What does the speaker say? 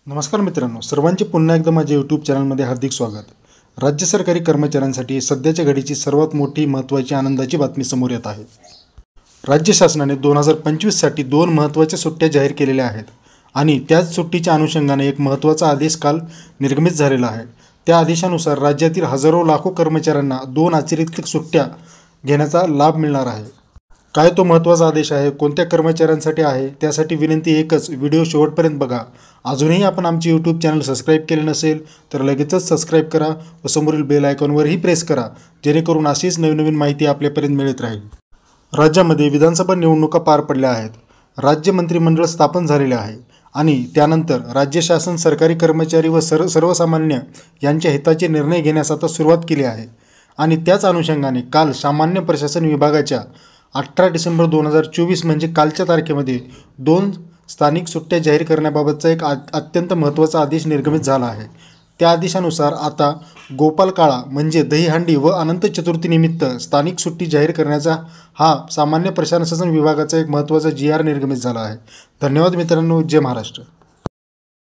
नमस्कार मित्रांनो, सर्वांचे पुन्हा एकदा माझ्या यूट्यूब चॅनलमध्ये हार्दिक स्वागत. राज्य सरकारी कर्मचाऱ्यांसाठी सध्याच्या घडीची सर्वात मोठी महत्त्वाची आनंदाची बातमी समोर येत आहे. राज्य शासनाने 2025साठी 2 महत्त्वाच्या सुट्ट्या जाहीर केलेल्या आहेत आणि त्याच सुट्टीच्या अनुषंगाने एक महत्त्वाचा आदेश काल निर्गमित झालेला आहे. त्या आदेशानुसार राज्यातील हजारो लाखो कर्मचाऱ्यांना 2 अतिरिक्त सुट्ट्या घेण्याचा लाभ मिळणार आहे. काय तो महत्त्वाचा आदेश आहे, कोणत्या कर्मचाऱ्यांसाठी आहे, त्यासाठी विनंती एकच, व्हिडिओ शेवटपर्यंत बघा. अजूनही आपण आमचे यूट्यूब चॅनल सबस्क्राईब केले नसेल तर लगेचच सबस्क्राईब करा व समोरील बेल आयकॉनवरही प्रेस करा, जेणेकरून अशीच नवीन माहिती आपल्यापर्यंत मिळत राहील. राज्यामध्ये विधानसभा निवडणुका पार पडल्या आहेत. राज्य मंत्रिमंडळ स्थापन झालेले आहे आणि त्यानंतर राज्य शासन सरकारी कर्मचारी व सर्वसामान्य यांच्या हिताचे निर्णय घेण्यास आता सुरुवात केली आहे. आणि त्याच अनुषंगाने काल सामान्य प्रशासन विभागाच्या 18 डिसेंबर 2024 म्हणजे कालच्या तारखेमध्ये 2 स्थानिक सुट्ट्या जाहीर करण्याबाबतचा एक अत्यंत महत्त्वाचा आदेश निर्गमित झाला आहे. त्या आदेशानुसार आता गोपालकाळा म्हणजे दहीहंडी व अनंत चतुर्थीनिमित्त स्थानिक सुट्टी जाहीर करण्याचा हा सामान्य प्रशासन विभागाचा एक महत्त्वाचा GR निर्गमित झाला आहे. धन्यवाद मित्रांनो. जय महाराष्ट्र.